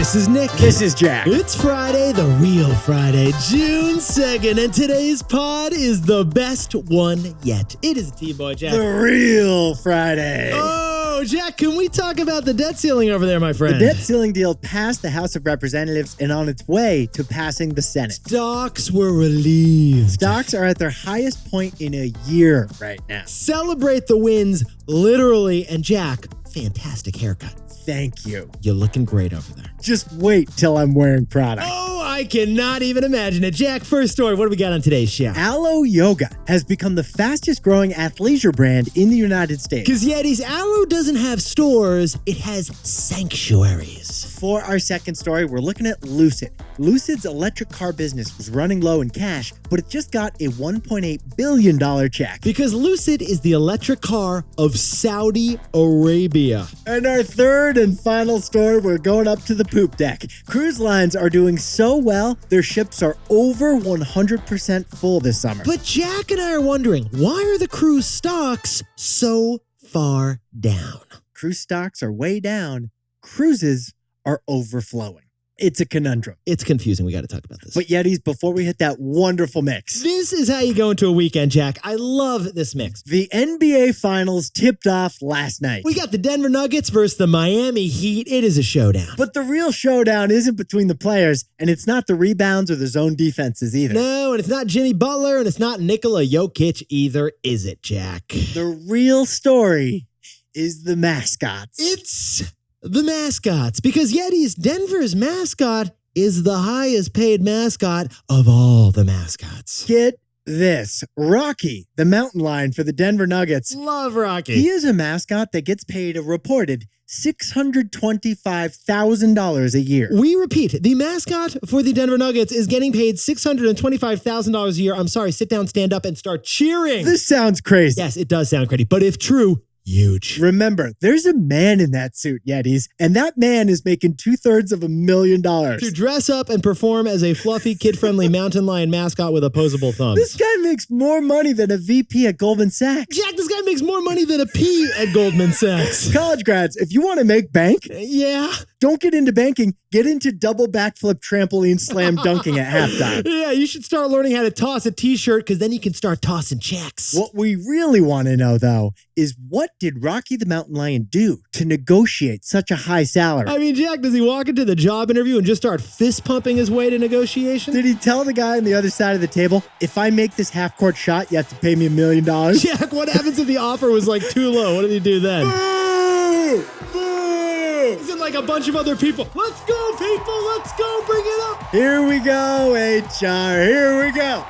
This is Nick. This is Jack. It's Friday, the real Friday, June 2nd, and today's pod is the best one yet. It is T-Boy, Jack. The real Friday. Oh, Jack, can we talk about the debt ceiling over there, my friend? The debt ceiling deal passed the House of Representatives and on its way to passing the Senate. Stocks were relieved. Stocks are at their highest point in a year right now. Celebrate the wins, literally. And Jack, fantastic haircut. Thank you. You're looking great over there. Just wait till I'm wearing Prada. Oh, I cannot even imagine it. Jack, first story, what do we got on today's show? Alo Yoga has become the fastest growing athleisure brand in the United States. Because Yetis, Alo doesn't have stores, it has sanctuaries. For our second story, we're looking at Lucid. Lucid's electric car business was running low in cash, but it just got a $1.8 billion check. Because Lucid is the electric car of Saudi Arabia. And our third and final story, we're going up to the poop deck. Cruise lines are doing so well, their ships are over 100% full this summer. But Jack and I are wondering, why are the cruise stocks so far down? Cruise stocks are way down. Cruises are overflowing. It's a conundrum. It's confusing. We got to talk about this. But Yetis, before we hit that wonderful mix. This is how you go into a weekend, Jack. I love this mix. The NBA Finals tipped off last night. We got the Denver Nuggets versus the Miami Heat. It is a showdown. But the real showdown isn't between the players, and it's not the rebounds or the zone defenses either. No, and it's not Jimmy Butler, and it's not Nikola Jokic either, is it, Jack? The real story is the mascots. It's the mascots, because Yetis, Denver's mascot is the highest paid mascot of all the mascots. Get this. Rocky, the mountain lion for the Denver Nuggets. Love Rocky. He is a mascot that gets paid a reported $625,000 a year. We repeat, the mascot for the Denver Nuggets is getting paid $625,000 a year. I'm sorry, sit down, stand up, and start cheering. This sounds crazy. Yes, it does sound crazy, but if true, huge. Remember, there's a man in that suit, Yetis, and that man is making $250,000 to dress up and perform as a fluffy, kid-friendly mountain lion mascot with opposable thumbs. This guy makes more money than a VP at Goldman Sachs. Jack, this guy makes more money than a P at Goldman Sachs. College grads, if you want to make bank, yeah, don't get into banking. Get into double backflip trampoline slam dunking at halftime. Yeah, you should start learning how to toss a t-shirt, because then you can start tossing checks. What we really want to know, though, is what did Rocky the Mountain Lion do to negotiate such a high salary? I mean, Jack, does he walk into the job interview and just start fist pumping his way to negotiation? Did he tell the guy on the other side of the table, if I make this half-court shot, you have to pay me $1 million? Jack, what happens if the offer was like too low? What did he do then? Boo! Boo! He's in like a bunch of other people. Let's go, people. Let's go. Bring it up. Here we go, HR. Here we go.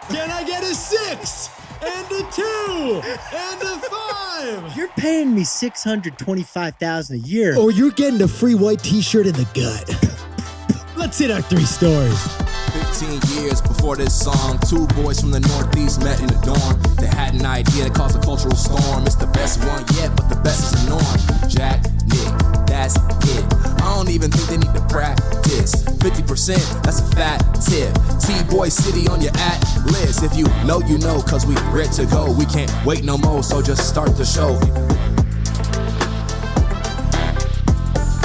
Can I get a 6 and a 2 and a 5? You're paying me $625,000 a year. Or you're getting a free white t-shirt in the gut. Let's hit our 3 stories. 15 years before this song, 2 boys from the Northeast met in the dorm. They had an idea that caused a cultural storm. It's the best one yet, but the best is the norm. Jack, Nick, that's it. I don't even think they need to practice. 50%, that's a fat tip. T-Boy City on your at-list. If you know, you know, cause we ready to go. We can't wait no more, so just start the show.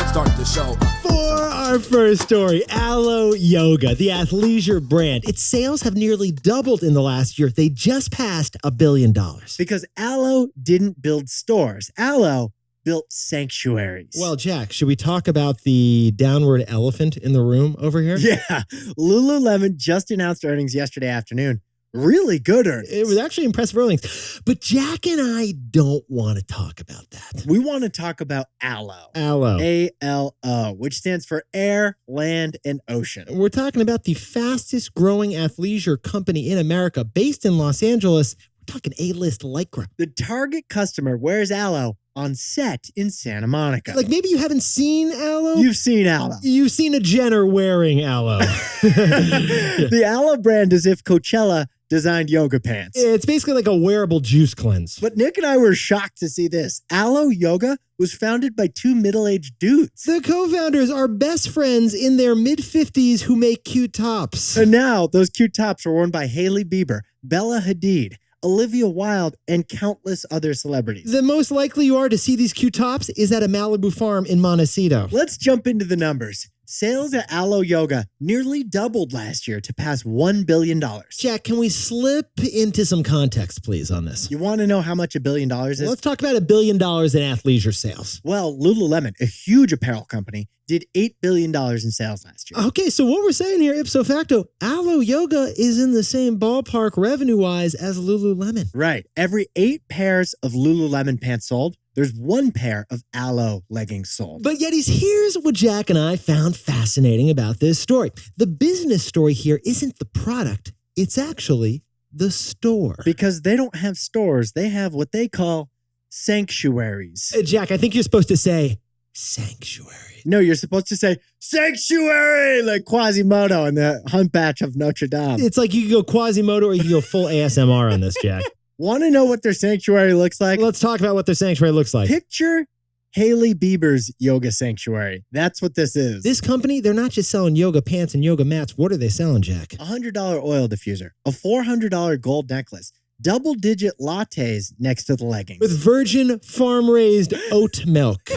Start the show. For our first story, Alo Yoga, the athleisure brand. Its sales have nearly doubled in the last year. They just passed $1 billion. Because Alo didn't build stores. Alo built sanctuaries. Well, Jack, should we talk about the downward elephant in the room over here? Yeah. Lululemon just announced earnings yesterday afternoon. Really good earnings. It was actually impressive earnings. But Jack and I don't want to talk about that. We want to talk about Alo. Alo. A-L-O, which stands for Air, Land, and Ocean. We're talking about the fastest growing athleisure company in America, based in Los Angeles. We're talking A-list Lycra. The target customer wears Alo on set in Santa Monica. Like, maybe you haven't seen Alo? You've seen Alo. You've seen a Jenner wearing Alo. The Alo brand is if Coachella designed yoga pants. It's basically like a wearable juice cleanse. But Nick and I were shocked to see this. Alo Yoga was founded by 2 middle-aged dudes. The co-founders are best friends in their mid-50s who make cute tops. And now those cute tops are worn by Hailey Bieber, Bella Hadid, Olivia Wilde, and countless other celebrities. The most likely you are to see these cute tops is at a Malibu farm in Montecito. Let's jump into the numbers. Sales at Alo Yoga nearly doubled last year to pass $1 billion. Jack, can we slip into some context, please, on this? You want to know how much $1 billion is? Let's talk about $1 billion in athleisure sales. Well, Lululemon, a huge apparel company, did $8 billion in sales last year. Okay, so what we're saying here, ipso facto, Alo Yoga is in the same ballpark revenue-wise as Lululemon. Right. Every 8 pairs of Lululemon pants sold, there's 1 pair of Alo leggings sold. But yet, here's what Jack and I found fascinating about this story. The business story here isn't the product, it's actually the store. Because they don't have stores, they have what they call sanctuaries. Jack, I think you're supposed to say sanctuary. No, you're supposed to say sanctuary like Quasimodo in the Hunchback of Notre Dame. It's like you can go Quasimodo or you can go full ASMR on this, Jack. Want to know what their sanctuary looks like? Let's talk about what their sanctuary looks like. Picture Hailey Bieber's yoga sanctuary. That's what this is. This company, they're not just selling yoga pants and yoga mats. What are they selling, Jack? A $100 oil diffuser, a $400 gold necklace, double-digit lattes next to the leggings. With virgin farm-raised oat milk.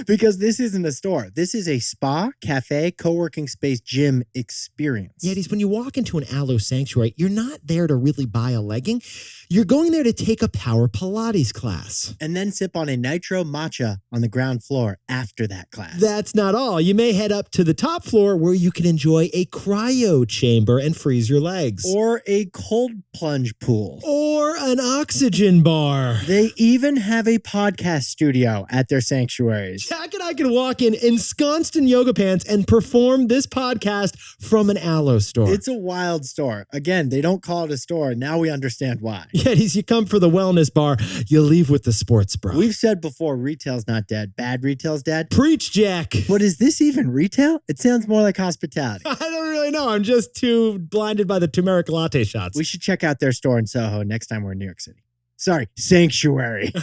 Because this isn't a store. This is a spa, cafe, co-working space, gym experience. Yetis, when you walk into an Alo Sanctuary, you're not there to really buy a legging. You're going there to take a power Pilates class. And then sip on a nitro matcha on the ground floor after that class. That's not all. You may head up to the top floor where you can enjoy a cryo chamber and freeze your legs. Or a cold plunge pool. Or an oxygen bar. They even have a podcast studio at their sanctuaries. Jack and I can walk in ensconced in yoga pants and perform this podcast from an Alo store. It's a wild store. Again, they don't call it a store. Now we understand why. Yetis, you come for the wellness bar, you leave with the sports bra. We've said before, retail's not dead. Bad retail's dead. Preach, Jack. But is this even retail? It sounds more like hospitality. I don't really know. I'm just too blinded by the turmeric latte shots. We should check out their store in Soho next time we're in New York City. Sorry, sanctuary.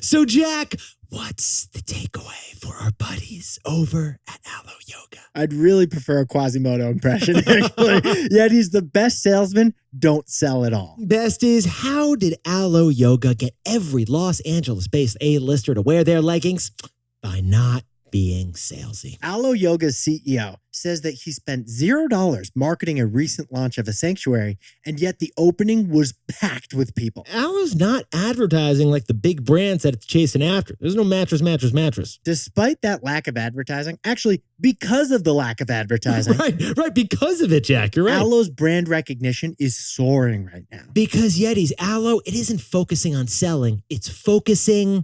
So, Jack, what's the takeaway for our buddies over at Alo Yoga? I'd really prefer a Quasimodo impression, actually. Yet he's the best salesman. Don't sell at all. Best is, how did Alo Yoga get every Los Angeles-based A-lister to wear their leggings? By not being salesy. Alo Yoga's CEO says that he spent $0 marketing a recent launch of a sanctuary, and yet the opening was packed with people. Alo's not advertising like the big brands that it's chasing after. There's no mattress. Despite that lack of advertising, actually, because of the lack of advertising. Right. Because of it, Jack. You're right. Alo's brand recognition is soaring right now. Because Yetis, Alo, it isn't focusing on selling. It's focusing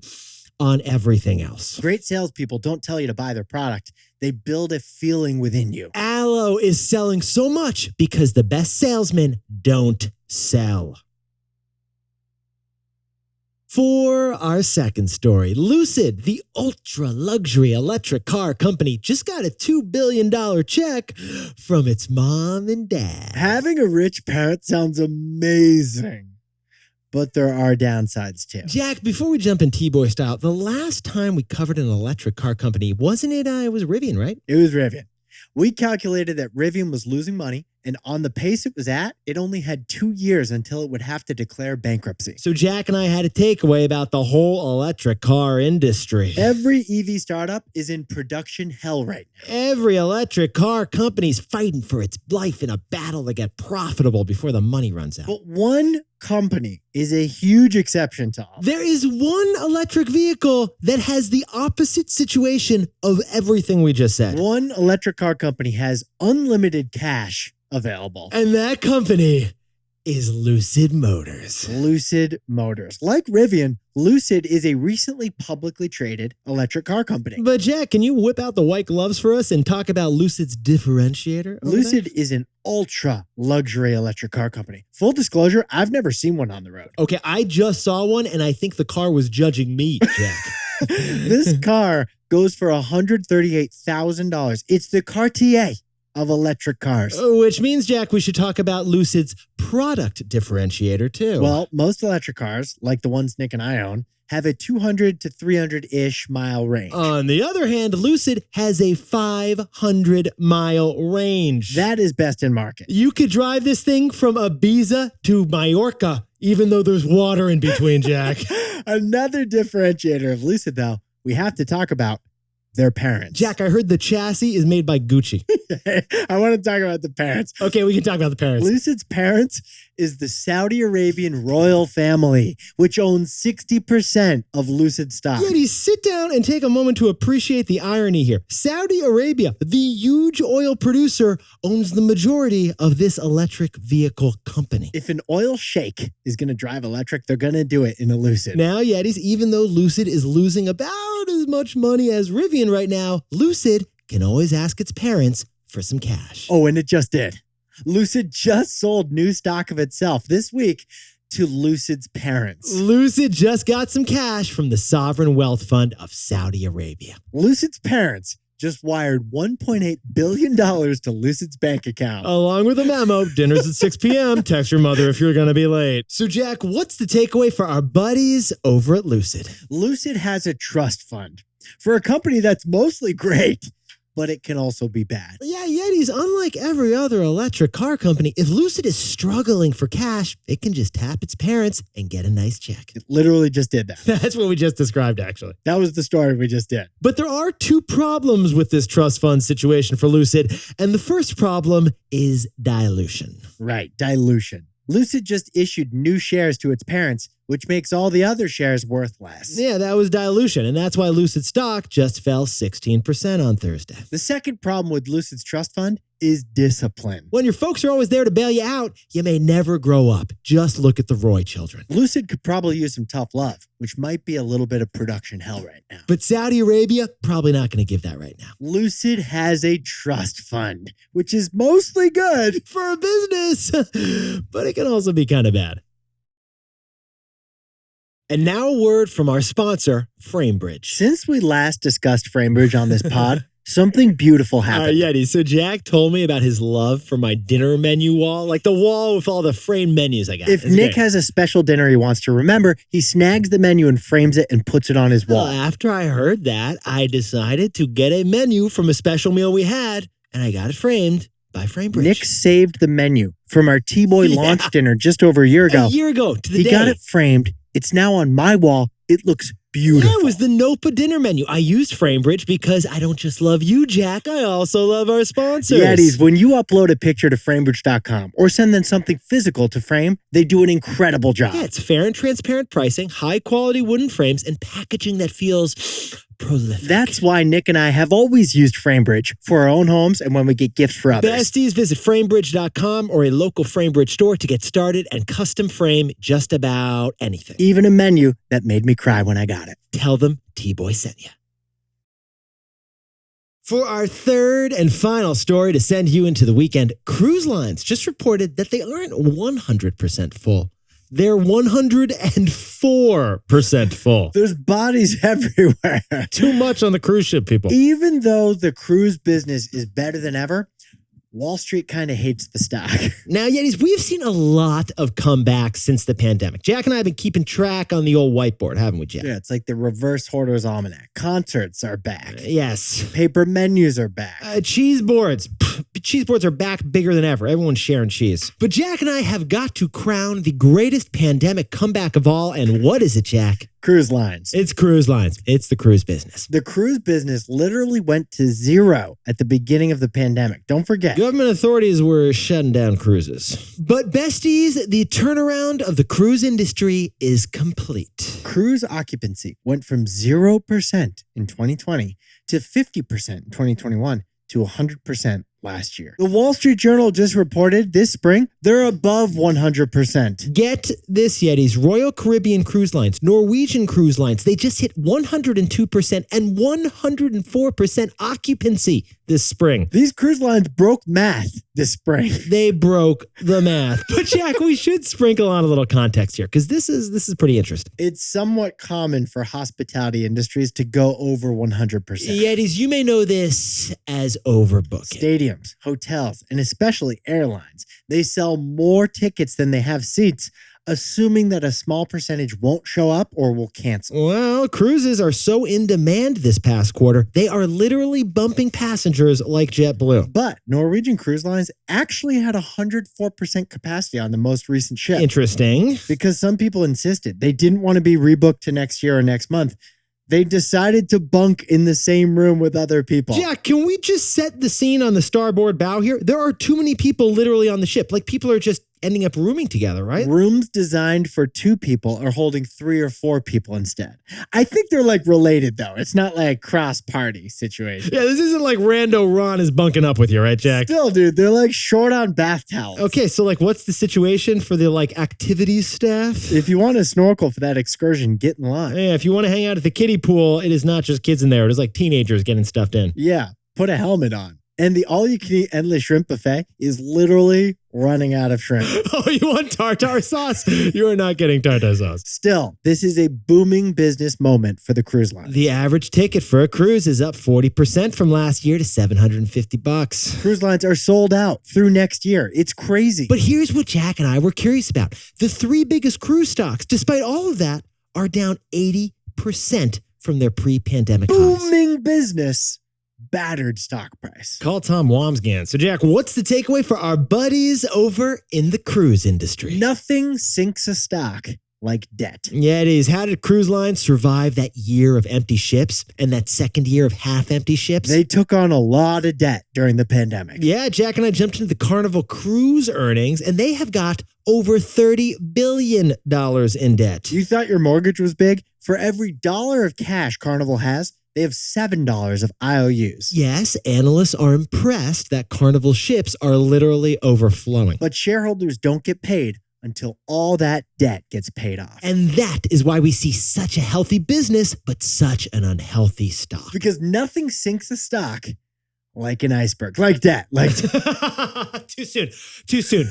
on everything else. Great salespeople don't tell you to buy their product. They build a feeling within you. Alo is selling so much because the best salesmen don't sell. For our second story, Lucid, the ultra-luxury electric car company, just got a $2 billion check from its mom and dad. Having a rich parent sounds amazing. But there are downsides too. Jack, before we jump in T-Boy style, the last time we covered an electric car company, wasn't it? It was Rivian, right? It was Rivian. We calculated that Rivian was losing money, and on the pace it was at, it only had 2 years until it would have to declare bankruptcy. So Jack and I had a takeaway about the whole electric car industry. Every EV startup is in production hell right now. Every electric car company's fighting for its life in a battle to get profitable before the money runs out. But one company is a huge exception to all. There is one electric vehicle that has the opposite situation of everything we just said. One electric car company has unlimited cash available. And that company is Lucid Motors. Lucid Motors. Like Rivian, Lucid is a recently publicly traded electric car company. But Jack, can you whip out the white gloves for us and talk about Lucid's differentiator? Lucid is an ultra luxury electric car company. Full disclosure, I've never seen one on the road. Okay, I just saw one and I think the car was judging me, Jack. This car goes for $138,000. It's the Cartier of electric cars. Which means, Jack, we should talk about Lucid's product differentiator too. Well, most electric cars, like the ones Nick and I own, have a 200 to 300-ish mile range. On the other hand, Lucid has a 500-mile range. That is best in market. You could drive this thing from Ibiza to Mallorca, even though there's water in between, Jack. Another differentiator of Lucid, though, we have to talk about their parents. Jack, I heard the chassis is made by Gucci. I want to talk about the parents. Okay, we can talk about the parents. Lucid's parents is the Saudi Arabian royal family, which owns 60% of Lucid stock. Ladies, sit down and take a moment to appreciate the irony here. Saudi Arabia, the huge oil producer, owns the majority of this electric vehicle company. If an oil sheikh is going to drive electric, they're going to do it in a Lucid. Now, Yetis, even though Lucid is losing about as much money as Rivian right now, Lucid can always ask its parents for some cash. Oh, and it just did. Lucid just sold new stock of itself this week to Lucid's parents. Lucid just got some cash from the Sovereign Wealth Fund of Saudi Arabia. Lucid's parents just wired $1.8 billion to Lucid's bank account. Along with a memo, dinner's at 6 p.m. Text your mother if you're going to be late. So, Jack, what's the takeaway for our buddies over at Lucid? Lucid has a trust fund for a company that's mostly great, but it can also be bad. Yeah, Yetis, unlike every other electric car company, if Lucid is struggling for cash, it can just tap its parents and get a nice check. It literally just did that. That's what we just described, actually. That was the story we just did. But there are two problems with this trust fund situation for Lucid, and the first problem is dilution. Right, dilution. Lucid just issued new shares to its parents, which makes all the other shares worth less. Yeah, that was dilution, and that's why Lucid stock just fell 16% on Thursday. The second problem with Lucid's trust fund is discipline. When your folks are always there to bail you out, you may never grow up. Just look at the Roy children. Lucid could probably use some tough love, which might be a little bit of production hell right now. But Saudi Arabia, probably not going to give that right now. Lucid has a trust fund, which is mostly good for a business, but it can also be kind of bad. And now a word from our sponsor, FrameBridge. Since we last discussed FrameBridge on this pod, something beautiful happened. Yeti, so Jack told me about his love for my dinner menu wall, like the wall with all the framed menus I got. If Nick has a special dinner he wants to remember, he snags the menu and frames it and puts it on his wall. Well, after I heard that, I decided to get a menu from a special meal we had, and I got it framed by FrameBridge. Nick saved the menu from our T-Boy launch dinner just over a year ago. A year ago to the He day. got it framed. It's now on my wall. It looks beautiful. Yeah, it was the Nopa dinner menu. I used FrameBridge because I don't just love you, Jack. I also love our sponsors. Yetis, when you upload a picture to framebridge.com or send them something physical to frame, they do an incredible job. Yeah, it's fair and transparent pricing, high quality wooden frames, and packaging that feels prolific. That's why Nick and I have always used FrameBridge for our own homes and when we get gifts for others. Besties, visit framebridge.com or a local FrameBridge store to get started and custom frame just about anything. Even a menu that made me cry when I got it. Tell them T-Boy sent you. For our third and final story to send you into the weekend, cruise lines just reported that they aren't 100% full. They're 104% full. There's bodies everywhere. Too much on the cruise ship, people. Even though the cruise business is better than ever, Wall Street kind of hates the stock. Now, Yetis, we've seen a lot of comebacks since the pandemic. Jack and I have been keeping track on the old whiteboard, haven't we, Jack? Yeah, it's like the reverse hoarder's almanac. Concerts are back. Yes. Paper menus are back. Cheese boards. Cheese boards are back bigger than ever. Everyone's sharing cheese. But Jack and I have got to crown the greatest pandemic comeback of all. And what is it, Jack? Cruise lines. It's cruise lines. It's the cruise business. The cruise business literally went to zero at the beginning of the pandemic. Don't forget. Government authorities were shutting down cruises. But besties, the turnaround of the cruise industry is complete. Cruise occupancy went from 0% in 2020 to 50% in 2021 to 100% last year. The Wall Street Journal just reported this spring they're above 100%. Get this, Yetis. Royal Caribbean Cruise Lines, Norwegian Cruise Lines, they just hit 102% and 104% occupancy this spring. These cruise lines broke math this spring. They broke the math. But Jack, we should sprinkle on a little context here because this is pretty interesting. It's somewhat common for hospitality industries to go over 100%. Yetis, you may know this as overbooking. Stadiums, hotels, and especially airlines. They sell more tickets than they have seats. assuming that a small percentage won't show up or will cancel. Well, cruises are so in demand this past quarter, they are literally bumping passengers like JetBlue. But Norwegian Cruise Lines actually had 104% capacity on the most recent ship. Interesting. Because some people insisted they didn't want to be rebooked to next year or next month. They decided to bunk in the same room with other people. Jack, can we just set the scene on the starboard bow here? There are too many people literally on the ship. Like, people are just ending up rooming together, right? Rooms designed for 2 people are holding 3 or 4 people instead. I think they're like related though. It's not like cross-party situation. Yeah, this isn't like Rando Ron is bunking up with you, right, Jack? Still, dude, they're like short on bath towels. Okay, so like what's the situation for the like activities staff? If you want to snorkel for that excursion, get in line. Yeah, if you want to hang out at the kiddie pool, it is not just kids in there. It is like teenagers getting stuffed in. Yeah, put a helmet on. And the all-you-can-eat endless shrimp buffet is literally running out of shrimp. Oh, you want tartar sauce? You are not getting tartar sauce. Still, this is a booming business moment for the cruise line. The average ticket for a cruise is up 40% from last year to $750. Cruise lines are sold out through next year. It's crazy. But here's what Jack and I were curious about. The 3 biggest cruise stocks, despite all of that, are down 80% from their pre-pandemic highs. Booming business. Battered stock price. Call Tom Wamsgan. So, Jack, what's the takeaway for our buddies over in the cruise industry? Nothing sinks a stock like debt. Yeah, it is. How did cruise lines survive that year of empty ships and that second year of half-empty ships? They took on a lot of debt during the pandemic. Yeah, Jack and I jumped into the Carnival Cruise earnings, and they have got over $30 billion in debt. You thought your mortgage was big? For every dollar of cash Carnival has, they have $7 of IOUs. Yes, analysts are impressed that Carnival ships are literally overflowing. But shareholders don't get paid until all that debt gets paid off. And that is why we see such a healthy business, but such an unhealthy stock. Because nothing sinks a stock like an iceberg. Like that. Like Too soon. Too soon.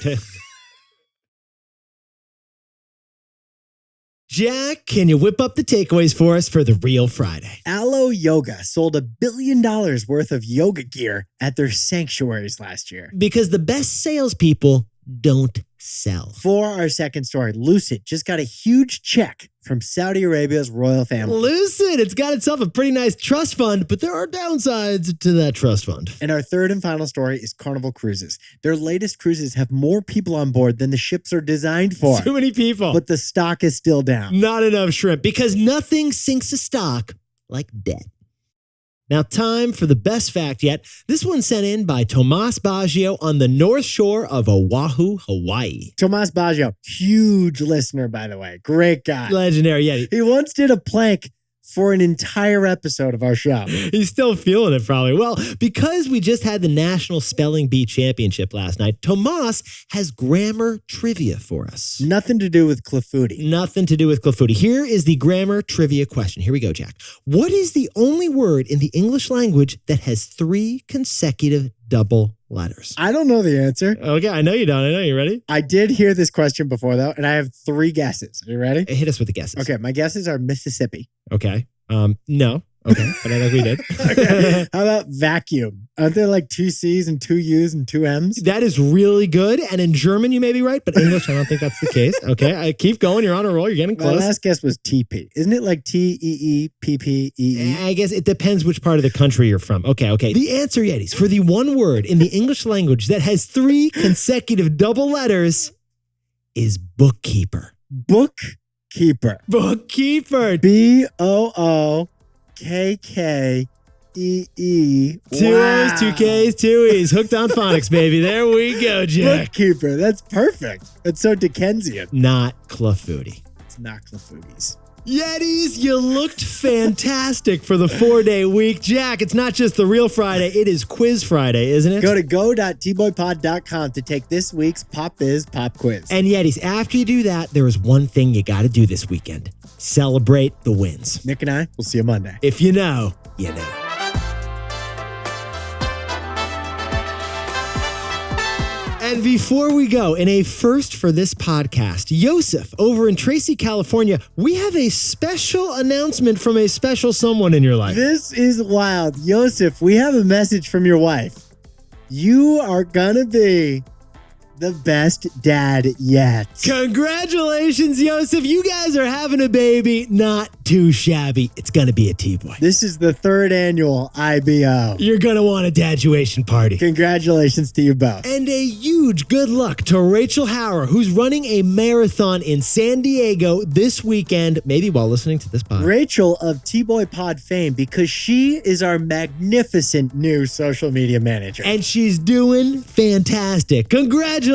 Jack, can you whip up the takeaways for us for the Real Friday? Alo Yoga sold $1 billion worth of yoga gear at their sanctuaries last year. Because the best salespeople don't sell. For our second story, Lucid just got a huge check from Saudi Arabia's royal family. Lucid, it's got itself a pretty nice trust fund, but there are downsides to that trust fund. And our third and final story is Carnival Cruises. Their latest cruises have more people on board than the ships are designed for. Too many people. But the stock is still down. Not enough shrimp, because nothing sinks a stock like debt. Now, time for the best fact yet. This one sent in by Tomas Baggio on the North Shore of Oahu, Hawaii. Tomas Baggio, huge listener, by the way. Great guy. Legendary, yeah. He once did a plank for an entire episode of our show. He's still feeling it probably. Well, because we just had the National Spelling Bee Championship last night, Tomas has grammar trivia for us. Nothing to do with Clafouti. Nothing to do with Clafouti. Here is the grammar trivia question. Here we go, Jack. What is the only word in the English language that has 3 consecutive double letters? I don't know the answer. Okay, I know you don't. I know. You ready? I did hear this question before, though, and I have 3 guesses. Are you ready? Hit us with the guesses. Okay, my guesses are Mississippi. Okay. No. Okay, but I think we did. Okay. How about vacuum? Aren't there like 2 C's and 2 U's and 2 M's? That is really good. And in German, you may be right, but English, I don't think that's the case. Okay, I keep going. You're on a roll. You're getting My close. last guess was TP. Isn't it like TEEPPEE? I guess it depends which part of the country you're from. Okay. The answer, Yetis, for the one word in the English language that has 3 consecutive double letters is bookkeeper. Bookkeeper. Bookkeeper. BOOKKEE. 2 O's, 2 K's, 2 E's. Hooked on phonics, baby. There we go, Jack. Bookkeeper. That's perfect. That's so Dickensian. Not Clafouti. It's not Clafoutis. Yetis, you looked fantastic for the 4-day week. Jack, it's not just the Real Friday, it is Quiz Friday, isn't it? Go to go.tboypod.com to take this week's pop-biz pop quiz. And Yetis, after you do that, there is one thing you got to do this weekend. Celebrate the wins. Nick and I will see you Monday. If you know, you know. And before we go, in a first for this podcast, Yosef, over in Tracy, California, we have a special announcement from a special someone in your life. This is wild. Yosef, we have a message from your wife. You are going to be The best dad yet. Congratulations, Yosef. You guys are having a baby. Not too shabby. It's going to be a T-boy. This is the 3rd annual IBO. You're going to want a daduation party. Congratulations to you both. And a huge good luck to Rachel Hauer, who's running a marathon in San Diego this weekend, maybe while listening to this pod. Rachel of T-Boy Pod fame, because she is our magnificent new social media manager. And she's doing fantastic. Congratulations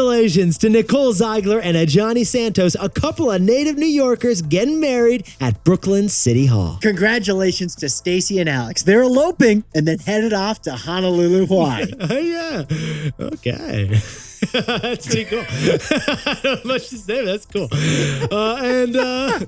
to Nicole Ziegler and Ajani Santos, a couple of native New Yorkers getting married at Brooklyn City Hall. Congratulations to Stacy and Alex. They're eloping and then headed off to Honolulu, Hawaii. Yeah. Okay. That's pretty cool. I don't have much to say, but that's cool. I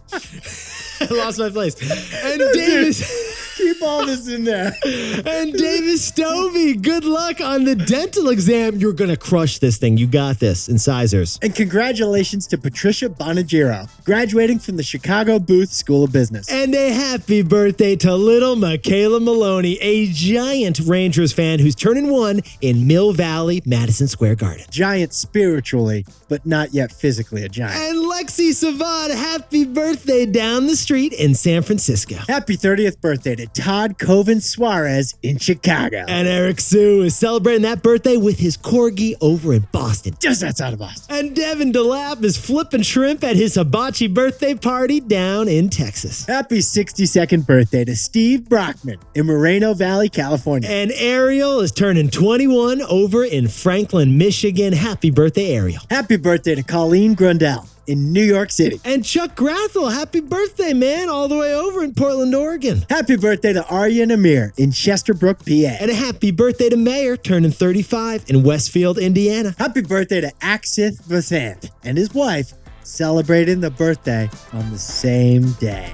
lost my place. And Davis... Keep all this in there. And Davis Stovey, good luck on the dental exam. You're going to crush this thing. You got this. Incisors. And congratulations to Patricia Bonagiro, graduating from the Chicago Booth School of Business. And a happy birthday to little Michaela Maloney, a giant Rangers fan who's turning 1 in Mill Valley, Madison Square Garden. Giant spiritually, but not yet physically a giant. And Lexi Savad, happy birthday down the street in San Francisco. Happy 30th birthday to Todd Coven Suarez in Chicago. And Eric Sue is celebrating that birthday with his corgi over in Boston. Just outside of Boston. And Devin DeLapp is flipping shrimp at his hibachi birthday party down in Texas. Happy 62nd birthday to Steve Brockman in Moreno Valley, California. And Ariel is turning 21 over in Franklin, Michigan. Happy birthday, Ariel. Happy birthday to Colleen Grundell in New York City. And Chuck Grathel, happy birthday, man, all the way over in Portland, Oregon. Happy birthday to Arya and Amir in Chesterbrook, PA. And a happy birthday to Mayor, turning 35 in Westfield, Indiana. Happy birthday to Axith Vasant and his wife, celebrating the birthday on the same day.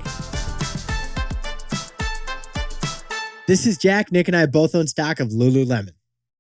This is Jack. Nick and I both own stock of Lululemon.